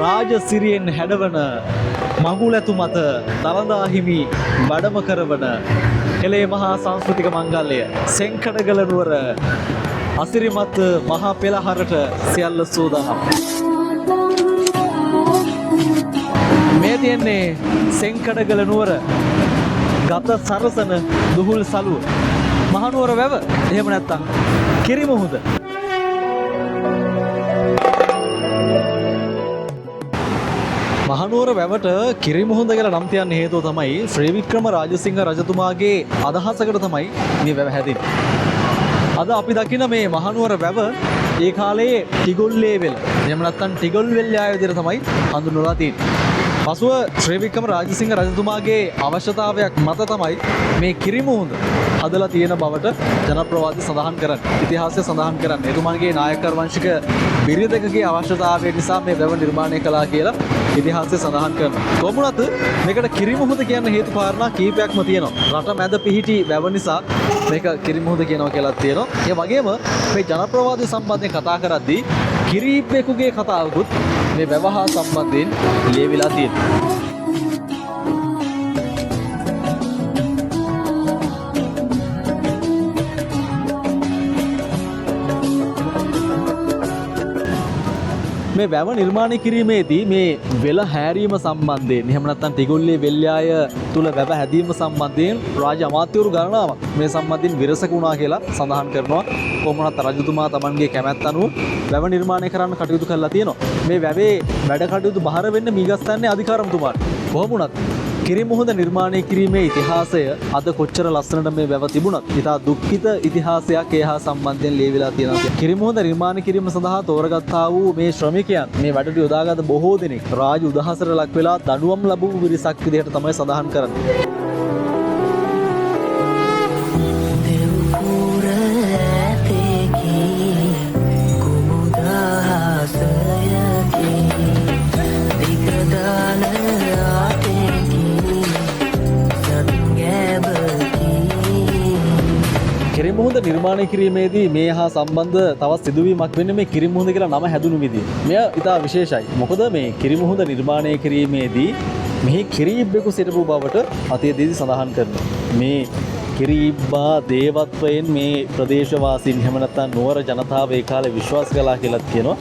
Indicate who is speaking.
Speaker 1: රාජසිරියෙන් හැඩවන මඟුලැතු මත දළදා හිමි වැඩම කරවන එළේ මහා සංස්කෘතික මංගල්‍ය සෙන්කඩගල නුවර අසිරිමත් මහා පෙළහරට සියල්ල සූදානම්. මේ තියෙන්නේ සෙන්කඩගල නුවර ගත සරසන දුහුල් සලුව මහනුවර වැව, එහෙම නැත්නම් කිරිමුහුද. මහනුවර වැවට කිරිමුහුද කියලා නම් තියන්න හේතුව තමයි ශ්‍රී වික්‍රම රාජසිංහ රජතුමාගේ අදහසකට තමයි මේ වැව හැදෙන්නේ. අද අපි දකින මේ මහනුවර වැව ඒ කාලයේ ටිගොල්ලේ වෙල, එහෙම නැත්නම් ටිගොල් වෙල්යාය විදිහට තමයි හඳුන්වලා තියෙන්නේ. පසුව ශ්‍රී වික්‍රම රාජසිංහ රජතුමාගේ අවශ්‍යතාවයක් මත තමයි මේ කිරිමුහුද හදලා තියෙන බවට ජනප්‍රවාදී සඳහන් කරන්නේ. ඉතිහාසය සඳහන් කරන්නේ එතුමාගේ නායකර වංශික බිරිඳකගේ අවශ්‍යතාවය නිසා මේ වැව නිර්මාණය කළා කියලා ඉතිහාසය සඳහන් කරනවා. කොමුණත් මේකට කිරිමුහුද කියන හේතු කාරණා කීපයක්ම තියෙනවා. රට මැද පිහිටි වැව නිසා මේක කිරිමුහුද කියනවා කියලා තියෙනවා. ඒ වගේම මේ ජනප්‍රවාදී සම්බන්ධයෙන් කතා කරද්දී කිරිබ්බෙකුගේ කතාවකුත් මේ වැව හා සම්බන්ධයෙන් ලියවිලා තියෙනවා. මේ වැව නිර්මාණය කිරීමේදී මේ වෙල හැරීම සම්බන්ධයෙන්, එහෙම නැත්නම් ටිගොල්ලේ වෙල්යාය තුල වැව හැදීම සම්බන්ධයෙන් රාජ්‍ය අමාත්‍යවරු ගණනාවක් මේ සම්බන්ධයෙන් විරසක වුණා කියලා සඳහන් කරනවා. කොහොමවත් රජතුමා Tamanගේ කැමැත්ත අනුව වැව නිර්මාණය කරන්න කටයුතු කරලා තියෙනවා. මේ වැවේ වැඩ කටයුතු බහර වෙන්න මීගස්තන්නේ අධිකාරම්තුමාට. කොහොම වුණත් කිරිමුහුද නිර්මාණය කිරීමේ ඉතිහාසය අද කොච්චර ලස්සනට මේ වැව තිබුණත් ඉතා දුක්ඛිත ඉතිහාසයක් ඒ හා සම්බන්ධයෙන් ලියවිලා තියෙනවා. කිරිමුහුද නිර්මාණය කිරීම සඳහා තෝරගත්තා වූ මේ ශ්‍රමිකයන් මේ වැඩට යොදාගත් බොහෝ දෙනෙක් රාජ උදහසට ලක් වෙලා දඬුවම් ලැබූ විරිසක් විදිහට තමයි සඳහන් කරන්නේ. කිරිමුහුද නිර්මාණය කිරීමේදී මේ හා සම්බන්ධ තවත් සිදුවීමක් වෙන්නේ මේ කිරිමුහුද කියලා නම හැදුණු විදිය. මෙය ඉතා විශේෂයි. මොකද මේ කිරිමුහුද නිර්මාණය කිරීමේදී මෙහි කිරිබ්බෙකු සිටපු බවට අතීතයේදී සඳහන් කරනවා. මේ කිරිබ්බා දේවත්වයෙන් මේ ප්‍රදේශවාසීන්, එහෙම නැත්නම් නුවර ජනතාව ඒ කාලේ විශ්වාස කළා කියලා කියනවා.